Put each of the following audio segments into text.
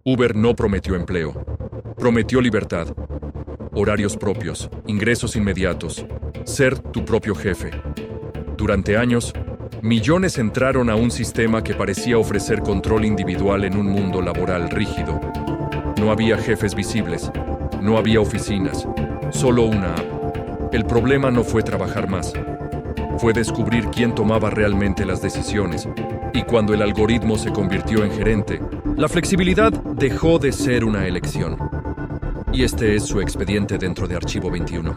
Uber no prometió empleo, prometió libertad, horarios propios, ingresos inmediatos, ser tu propio jefe. Durante años, millones entraron a un sistema que parecía ofrecer control individual en un mundo laboral rígido. No había jefes visibles, no había oficinas, solo una app. El problema no fue trabajar más, fue descubrir quién tomaba realmente las decisiones, y cuando el algoritmo se convirtió en gerente, la flexibilidad dejó de ser una elección. Y este es su expediente dentro de Archivo 21.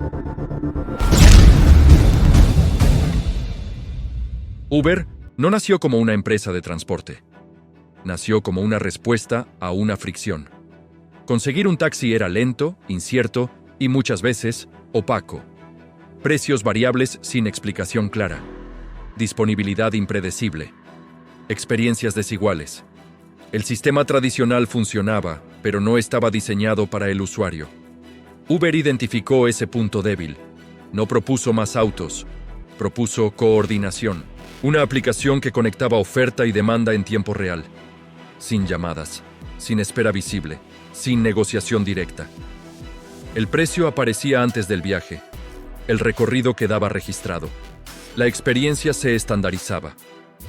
Uber no nació como una empresa de transporte. Nació como una respuesta a una fricción. Conseguir un taxi era lento, incierto y muchas veces opaco. Precios variables sin explicación clara. Disponibilidad impredecible. Experiencias desiguales. El sistema tradicional funcionaba, pero no estaba diseñado para el usuario. Uber identificó ese punto débil. No propuso más autos, propuso coordinación. Una aplicación que conectaba oferta y demanda en tiempo real. Sin llamadas, sin espera visible, sin negociación directa. El precio aparecía antes del viaje. El recorrido quedaba registrado. La experiencia se estandarizaba.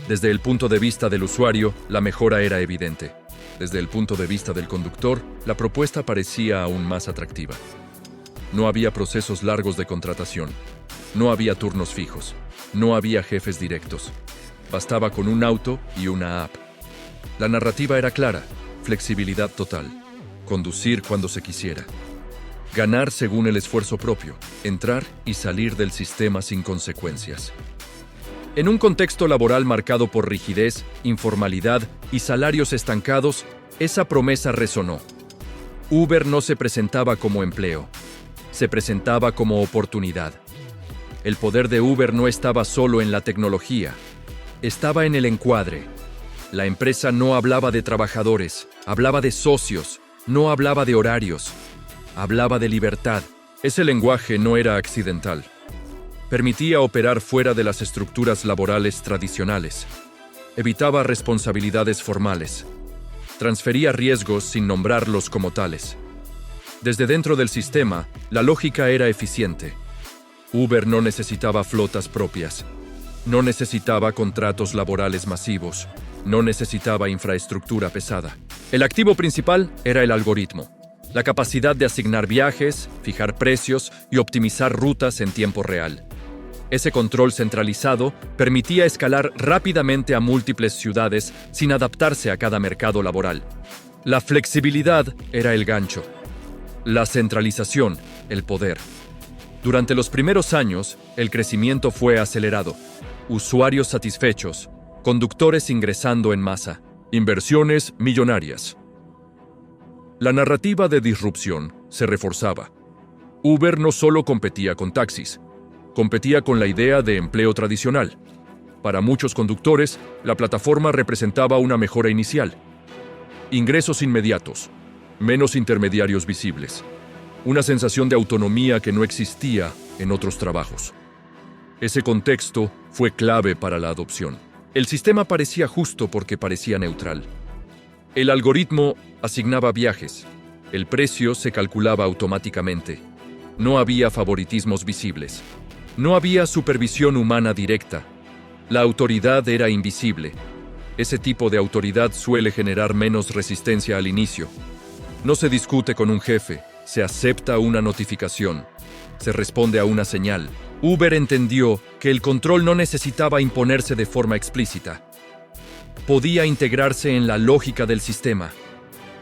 Desde el punto de vista del usuario, la mejora era evidente. Desde el punto de vista del conductor, la propuesta parecía aún más atractiva. No había procesos largos de contratación. No había turnos fijos. No había jefes directos. Bastaba con un auto y una app. La narrativa era clara: flexibilidad total. Conducir cuando se quisiera. Ganar según el esfuerzo propio. Entrar y salir del sistema sin consecuencias. En un contexto laboral marcado por rigidez, informalidad y salarios estancados, esa promesa resonó. Uber no se presentaba como empleo, se presentaba como oportunidad. El poder de Uber no estaba solo en la tecnología, estaba en el encuadre. La empresa no hablaba de trabajadores, hablaba de socios, no hablaba de horarios, hablaba de libertad. Ese lenguaje no era accidental. Permitía operar fuera de las estructuras laborales tradicionales. Evitaba responsabilidades formales. Transfería riesgos sin nombrarlos como tales. Desde dentro del sistema, la lógica era eficiente. Uber no necesitaba flotas propias. No necesitaba contratos laborales masivos. No necesitaba infraestructura pesada. El activo principal era el algoritmo. La capacidad de asignar viajes, fijar precios y optimizar rutas en tiempo real. Ese control centralizado permitía escalar rápidamente a múltiples ciudades sin adaptarse a cada mercado laboral. La flexibilidad era el gancho. La centralización, el poder. Durante los primeros años, el crecimiento fue acelerado. Usuarios satisfechos, conductores ingresando en masa, inversiones millonarias. La narrativa de disrupción se reforzaba. Uber no solo competía con taxis, competía con la idea de empleo tradicional. Para muchos conductores, la plataforma representaba una mejora inicial. Ingresos inmediatos, menos intermediarios visibles, una sensación de autonomía que no existía en otros trabajos. Ese contexto fue clave para la adopción. El sistema parecía justo porque parecía neutral. El algoritmo asignaba viajes. El precio se calculaba automáticamente. No había favoritismos visibles. No había supervisión humana directa. La autoridad era invisible. Ese tipo de autoridad suele generar menos resistencia al inicio. No se discute con un jefe, se acepta una notificación, se responde a una señal. Uber entendió que el control no necesitaba imponerse de forma explícita. Podía integrarse en la lógica del sistema.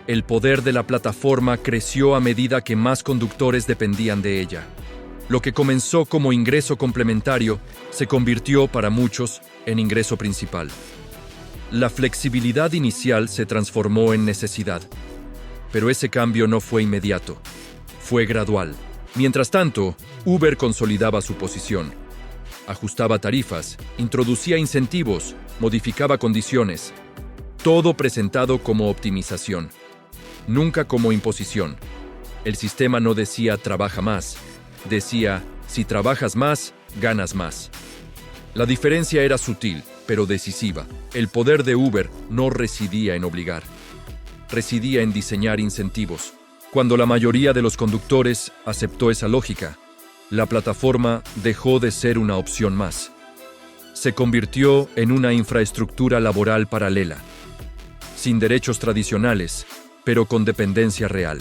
El poder de la plataforma creció a medida que más conductores dependían de ella. Lo que comenzó como ingreso complementario se convirtió para muchos en ingreso principal. La flexibilidad inicial se transformó en necesidad, pero ese cambio no fue inmediato, fue gradual. Mientras tanto, Uber consolidaba su posición. Ajustaba tarifas, introducía incentivos, modificaba condiciones. Todo presentado como optimización, nunca como imposición. El sistema no decía trabaja más, decía si trabajas más, ganas más. La diferencia era sutil, pero decisiva. El poder de Uber no residía en obligar. residía en diseñar incentivos. Cuando la mayoría de los conductores aceptó esa lógica, la plataforma dejó de ser una opción más. Se convirtió en una infraestructura laboral paralela, sin derechos tradicionales, pero con dependencia real.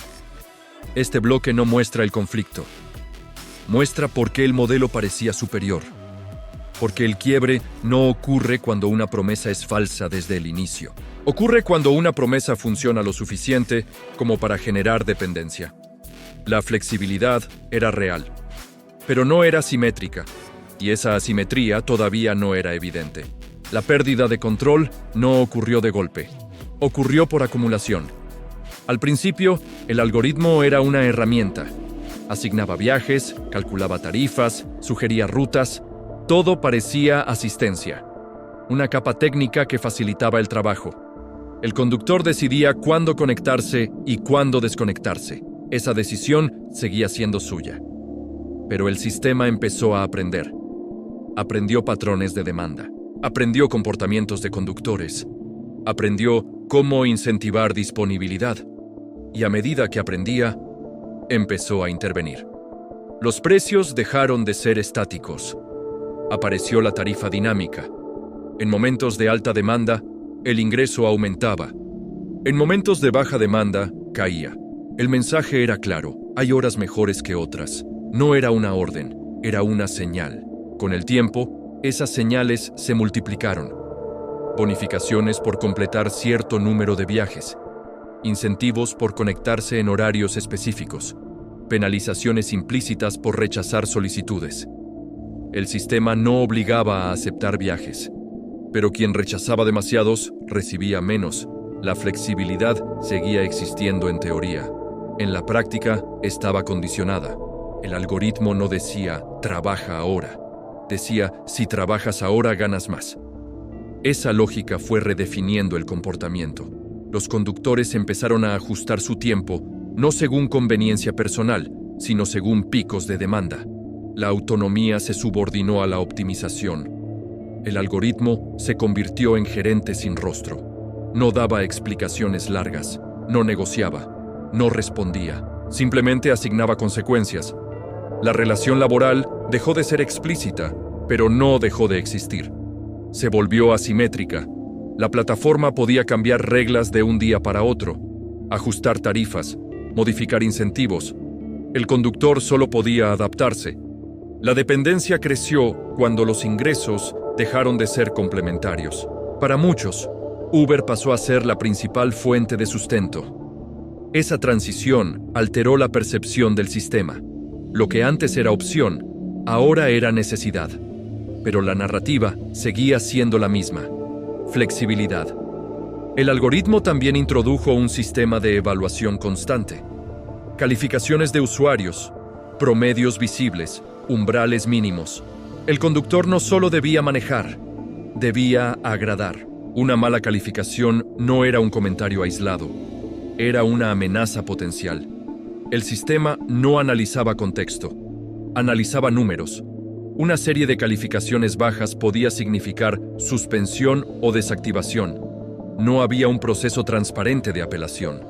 Este bloque no muestra el conflicto. Muestra por qué el modelo parecía superior. Porque el quiebre no ocurre cuando una promesa es falsa desde el inicio. Ocurre cuando una promesa funciona lo suficiente como para generar dependencia. La flexibilidad era real, pero no era simétrica, y esa asimetría todavía no era evidente. La pérdida de control no ocurrió de golpe. Ocurrió por acumulación. Al principio, el algoritmo era una herramienta. Asignaba viajes, calculaba tarifas, sugería rutas. Todo parecía asistencia. Una capa técnica que facilitaba el trabajo. El conductor decidía cuándo conectarse y cuándo desconectarse. Esa decisión seguía siendo suya. Pero el sistema empezó a aprender. Aprendió patrones de demanda. Aprendió comportamientos de conductores. Aprendió cómo incentivar disponibilidad. Y a medida que aprendía, empezó a intervenir. Los precios dejaron de ser estáticos. Apareció la tarifa dinámica. En momentos de alta demanda, el ingreso aumentaba. En momentos de baja demanda, caía. El mensaje era claro: hay horas mejores que otras. No era una orden, era una señal. Con el tiempo, esas señales se multiplicaron. Bonificaciones por completar cierto número de viajes. Incentivos por conectarse en horarios específicos. Penalizaciones implícitas por rechazar solicitudes. El sistema no obligaba a aceptar viajes, pero quien rechazaba demasiados recibía menos. La flexibilidad seguía existiendo en teoría. En la práctica estaba condicionada. El algoritmo no decía «trabaja ahora». Decía «si trabajas ahora ganas más». Esa lógica fue redefiniendo el comportamiento. Los conductores empezaron a ajustar su tiempo, no según conveniencia personal, sino según picos de demanda. La autonomía se subordinó a la optimización. El algoritmo se convirtió en gerente sin rostro. No daba explicaciones largas, no negociaba, no respondía, simplemente asignaba consecuencias. La relación laboral dejó de ser explícita, pero no dejó de existir. Se volvió asimétrica. La plataforma podía cambiar reglas de un día para otro, ajustar tarifas, modificar incentivos. El conductor solo podía adaptarse. La dependencia creció cuando los ingresos dejaron de ser complementarios. Para muchos, Uber pasó a ser la principal fuente de sustento. Esa transición alteró la percepción del sistema. Lo que antes era opción, ahora era necesidad. Pero la narrativa seguía siendo la misma: flexibilidad. El algoritmo también introdujo un sistema de evaluación constante. Calificaciones de usuarios, promedios visibles, umbrales mínimos. El conductor no solo debía manejar, debía agradar. Una mala calificación no era un comentario aislado, era una amenaza potencial. El sistema no analizaba contexto, analizaba números. Una serie de calificaciones bajas podía significar suspensión o desactivación. No había un proceso transparente de apelación.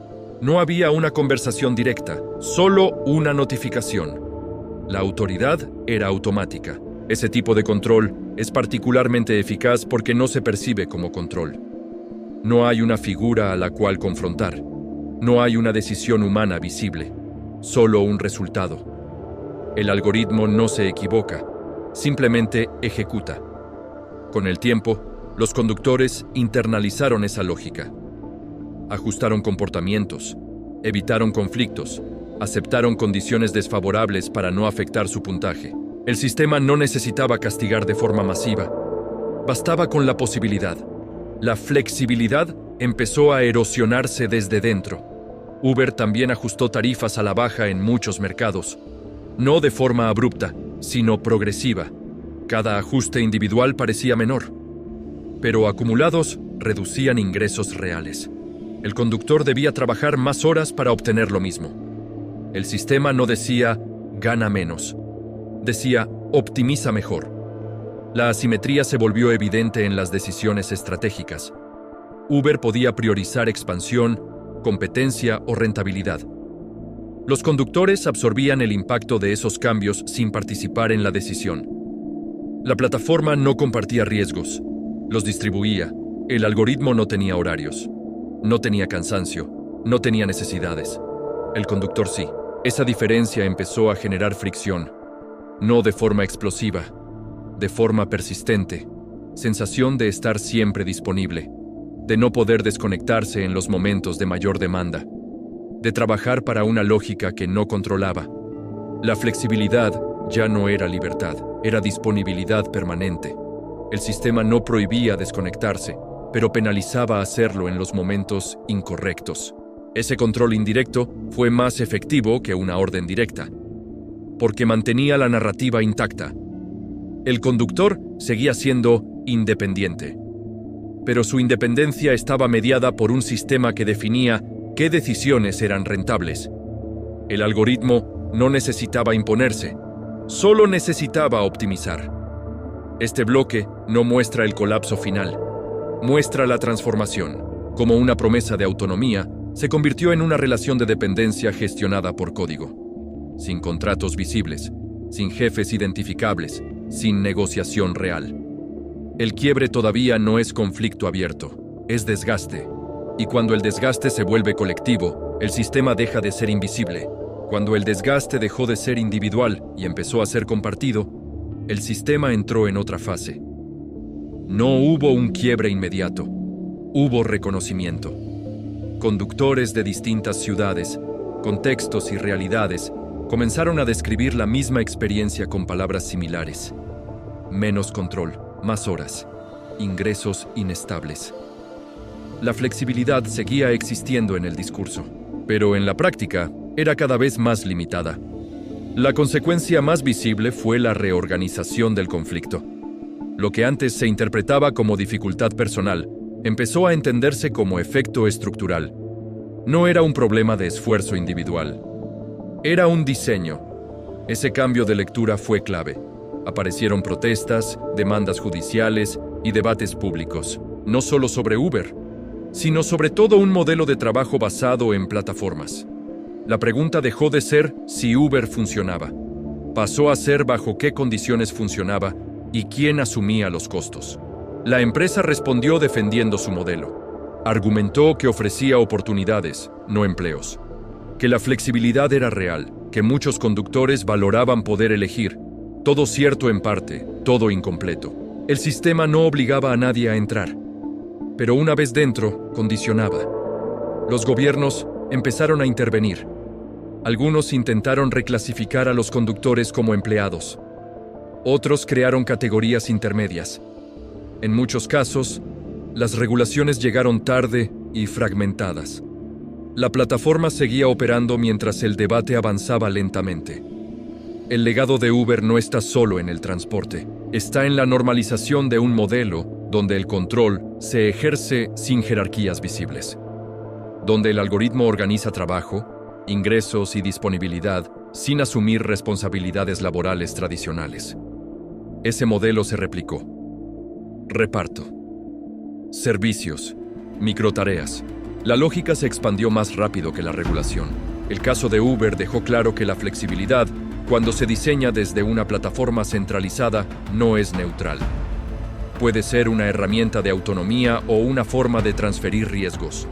No había una conversación directa, solo una notificación. La autoridad era automática. Ese tipo de control es particularmente eficaz porque no se percibe como control. No hay una figura a la cual confrontar. No hay una decisión humana visible, solo un resultado. El algoritmo no se equivoca, simplemente ejecuta. Con el tiempo, los conductores internalizaron esa lógica. Ajustaron comportamientos, evitaron conflictos, aceptaron condiciones desfavorables para no afectar su puntaje. El sistema no necesitaba castigar de forma masiva. Bastaba con la posibilidad. La flexibilidad empezó a erosionarse desde dentro. Uber también ajustó tarifas a la baja en muchos mercados. No de forma abrupta, sino progresiva. Cada ajuste individual parecía menor, pero acumulados reducían ingresos reales. El conductor debía trabajar más horas para obtener lo mismo. El sistema no decía «gana menos», decía «optimiza mejor». La asimetría se volvió evidente en las decisiones estratégicas. Uber podía priorizar expansión competencia o rentabilidad. Los conductores absorbían el impacto de esos cambios sin participar en la decisión. La plataforma no compartía riesgos, los distribuía. El algoritmo no tenía horarios, no tenía cansancio, no tenía necesidades. El conductor sí. Esa diferencia empezó a generar fricción, no de forma explosiva, de forma persistente, sensación de estar siempre disponible, de no poder desconectarse en los momentos de mayor demanda, de trabajar para una lógica que no controlaba. La flexibilidad ya no era libertad, era disponibilidad permanente. El sistema no prohibía desconectarse, pero penalizaba hacerlo en los momentos incorrectos. Ese control indirecto fue más efectivo que una orden directa, porque mantenía la narrativa intacta. El conductor seguía siendo independiente, pero su independencia estaba mediada por un sistema que definía qué decisiones eran rentables. El algoritmo no necesitaba imponerse, solo necesitaba optimizar. Este bloque no muestra el colapso final, muestra la transformación. Como una promesa de autonomía, se convirtió en una relación de dependencia gestionada por código, sin contratos visibles, sin jefes identificables, sin negociación real. El quiebre todavía no es conflicto abierto, es desgaste. Y cuando el desgaste se vuelve colectivo, el sistema deja de ser invisible. Cuando el desgaste dejó de ser individual y empezó a ser compartido, el sistema entró en otra fase. No hubo un quiebre inmediato, hubo reconocimiento. Conductores de distintas ciudades, contextos y realidades comenzaron a describir la misma experiencia con palabras similares. Menos control, más horas, ingresos inestables. La flexibilidad seguía existiendo en el discurso, pero en la práctica era cada vez más limitada. La consecuencia más visible fue la reorganización del conflicto. Lo que antes se interpretaba como dificultad personal empezó a entenderse como efecto estructural. No era un problema de esfuerzo individual. Era un diseño. Ese cambio de lectura fue clave. Aparecieron protestas, demandas judiciales y debates públicos, no solo sobre Uber, sino sobre todo un modelo de trabajo basado en plataformas. La pregunta dejó de ser si Uber funcionaba. Pasó a ser bajo qué condiciones funcionaba y quién asumía los costos. La empresa respondió defendiendo su modelo. Argumentó que ofrecía oportunidades, no empleos. Que la flexibilidad era real, que muchos conductores valoraban poder elegir. Todo cierto en parte, todo incompleto. El sistema no obligaba a nadie a entrar, pero una vez dentro, condicionaba. Los gobiernos empezaron a intervenir. Algunos intentaron reclasificar a los conductores como empleados. Otros crearon categorías intermedias. En muchos casos, las regulaciones llegaron tarde y fragmentadas. La plataforma seguía operando mientras el debate avanzaba lentamente. El legado de Uber no está solo en el transporte, está en la normalización de un modelo donde el control se ejerce sin jerarquías visibles, donde el algoritmo organiza trabajo, ingresos y disponibilidad sin asumir responsabilidades laborales tradicionales. Ese modelo se replicó. Reparto. Servicios. Microtareas. La lógica se expandió más rápido que la regulación. El caso de Uber dejó claro que la flexibilidad, cuando se diseña desde una plataforma centralizada, no es neutral. Puede ser una herramienta de autonomía o una forma de transferir riesgos.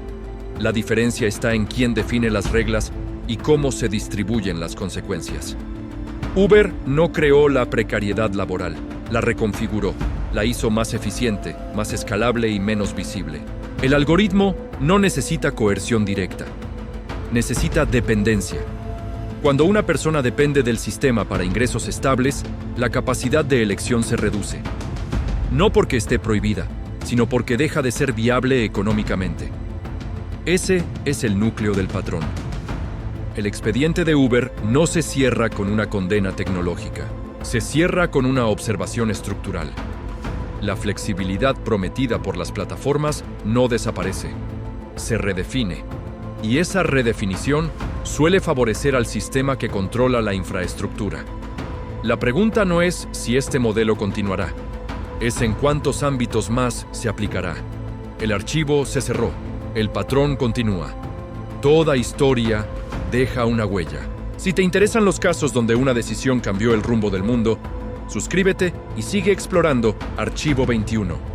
La diferencia está en quién define las reglas y cómo se distribuyen las consecuencias. Uber no creó la precariedad laboral, la reconfiguró, la hizo más eficiente, más escalable y menos visible. El algoritmo no necesita coerción directa, necesita dependencia. Cuando una persona depende del sistema para ingresos estables, la capacidad de elección se reduce. No porque esté prohibida, sino porque deja de ser viable económicamente. Ese es el núcleo del patrón. El expediente de Uber no se cierra con una condena tecnológica, se cierra con una observación estructural. La flexibilidad prometida por las plataformas no desaparece, se redefine. Y esa redefinición suele favorecer al sistema que controla la infraestructura. La pregunta no es si este modelo continuará, es en cuántos ámbitos más se aplicará. El archivo se cerró, el patrón continúa. Toda historia deja una huella. Si te interesan los casos donde una decisión cambió el rumbo del mundo, suscríbete y sigue explorando Archivo 21.